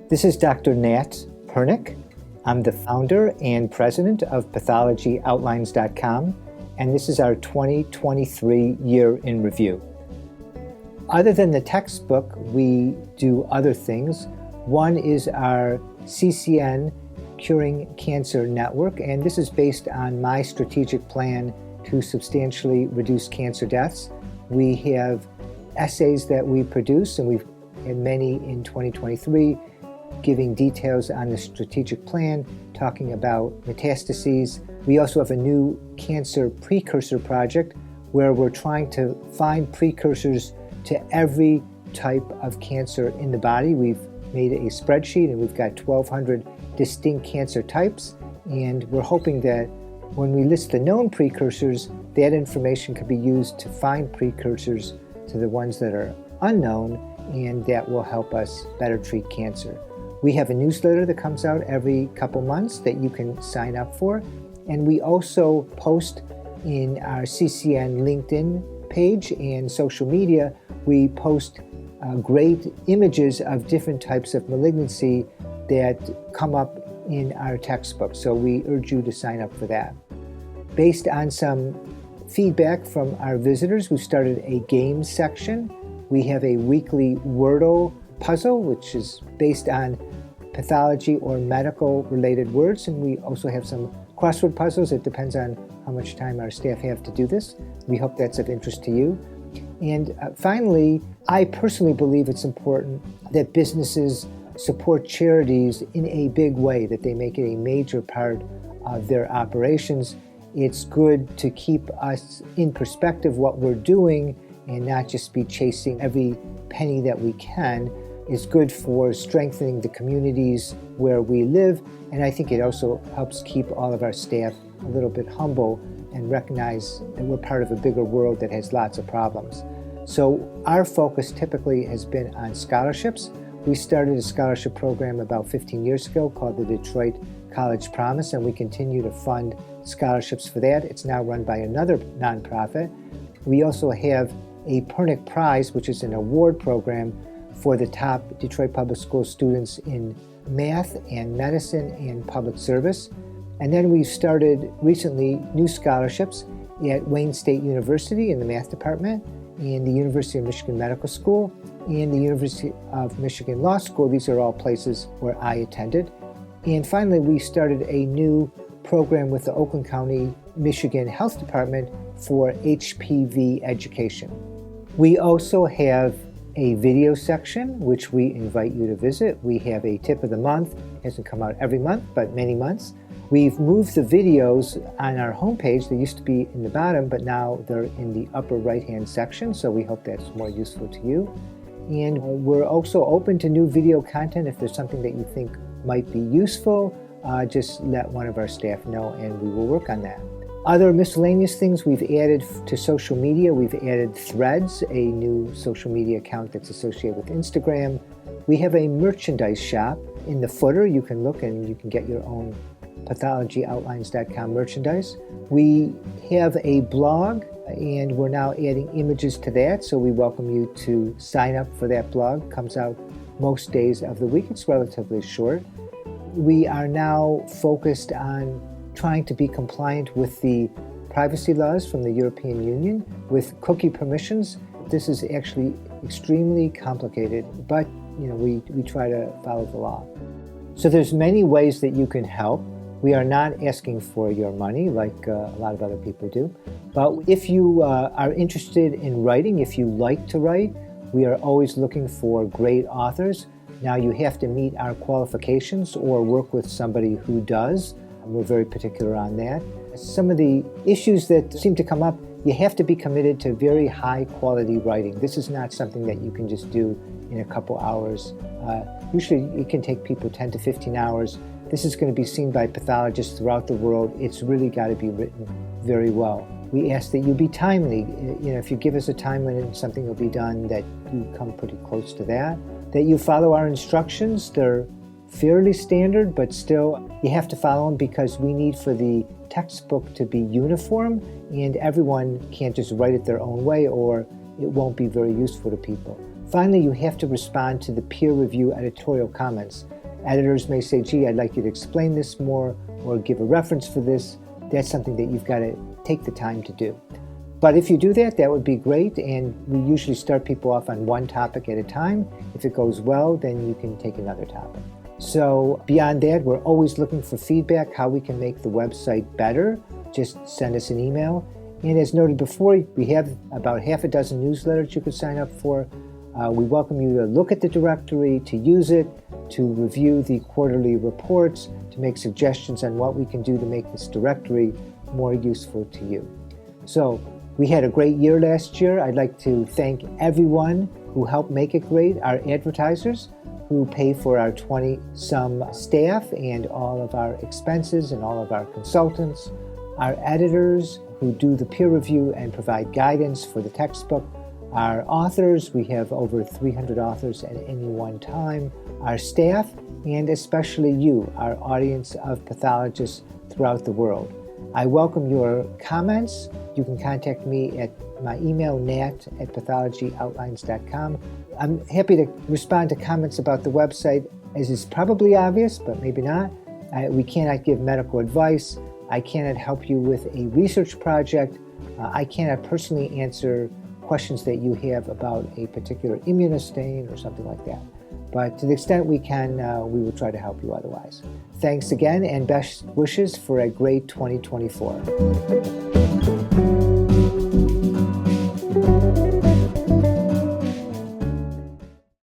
This is Dr. Nat Pernick. I'm the founder and president of PathologyOutlines.com, and this is our 2023 year in review. Other than the textbook, we do other things. One is our CCN Curing Cancer Network, and this is based on my strategic plan to substantially reduce cancer deaths. We have essays that we produce, and we've had many in 2023, giving details on the strategic plan, talking about metastases. We also have a new cancer precursor project where we're trying to find precursors to every type of cancer in the body. We've made a spreadsheet and we've got 1,200 distinct cancer types, and we're hoping that when we list the known precursors, that information could be used to find precursors to the ones that are unknown, and that will help us better treat cancer. We have a newsletter that comes out every couple months that you can sign up for, and we also post in our CCN LinkedIn page and social media. We post great images of different types of malignancy that come up in our textbook, so we urge you to sign up for that. Based on some feedback from our visitors, we've started a games section. We have a weekly Wordle puzzle, which is based on pathology or medical related words, and we also have some crossword puzzles. It depends on how much time our staff have to do this. We hope that's of interest to you. And finally, I personally believe it's important that businesses support charities in a big way, that they make it a major part of their operations. It's good to keep us in perspective what we're doing and not just be chasing every penny that we can. Is good for strengthening the communities where we live, and I think it also helps keep all of our staff a little bit humble and recognize that we're part of a bigger world that has lots of problems. So our focus typically has been on scholarships. We started a scholarship program about 15 years ago called the Detroit College Promise, and we continue to fund scholarships for that. It's now run by another nonprofit. We also have a Pernick Prize, which is an award program for the top Detroit Public School students in math and medicine and public service. And then we've started recently new scholarships at Wayne State University in the math department, and the University of Michigan Medical School, and the University of Michigan Law School. These are all places where I attended. And finally, we started a new program with the Oakland County, Michigan Health Department for HPV education. We also have a video section, which we invite you to visit. We have a tip of the month. It hasn't come out every month, but many months. We've moved the videos on our homepage. They used to be in the bottom, but now they're in the upper right-hand section, so we hope that's more useful to you. And we're also open to new video content. If there's something that you think might be useful, just let one of our staff know, and we will work on that. Other miscellaneous things we've added to social media. We've added Threads, a new social media account that's associated with Instagram. We have a merchandise shop. In the footer, you can look and you can get your own PathologyOutlines.com merchandise. We have a blog, and we're now adding images to that, so we welcome you to sign up for that blog. It comes out most days of the week. It's relatively short. We are now focused on trying to be compliant with the privacy laws from the European Union with cookie permissions. This is actually extremely complicated, but we try to follow the law. So there's many ways that you can help. We are not asking for your money like a lot of other people do, but if you are interested in writing, if you like to write, we are always looking for great authors. Now you have to meet our qualifications or work with somebody who does. We're very particular on that. Some of the issues that seem to come up, you have to be committed to very high quality writing. This is not something that you can just do in a couple hours. Usually it can take people 10 to 15 hours. This is going to be seen by pathologists throughout the world. It's really got to be written very well. We ask that you be timely. If you give us a time when something will be done, that you come pretty close to that. That you follow our instructions. They're fairly standard, but still you have to follow them because we need for the textbook to be uniform, and everyone can't just write it their own way or it won't be very useful to people. Finally, you have to respond to the peer review editorial comments. editors may say, gee, I'd like you to explain this more or give a reference for this. That's something that you've got to take the time to do. But if you do that, that would be great, and we usually start people off on one topic at a time. If it goes well, then you can take another topic. So beyond that, we're always looking for feedback, how we can make the website better. Just send us an email. And as noted before, we have about half a dozen newsletters you could sign up for. We welcome you to look at the directory, to use it, to review the quarterly reports, to make suggestions on what we can do to make this directory more useful to you. So we had a great year last year. I'd like to thank everyone who helped make it great, our advertisers who pay for our 20-some staff and all of our expenses and all of our consultants, our editors who do the peer review and provide guidance for the textbook, our authors, we have over 300 authors at any one time, our staff, and especially you, our audience of pathologists throughout the world. I welcome your comments. You can contact me at my email, nat@PathologyOutlines.com. I'm happy to respond to comments about the website, as is probably obvious, but maybe not. We cannot give medical advice. I cannot help you with a research project. I cannot personally answer questions that you have about a particular immunostain or something like that. But to the extent we can, we will try to help you otherwise. Thanks again, and best wishes for a great 2024.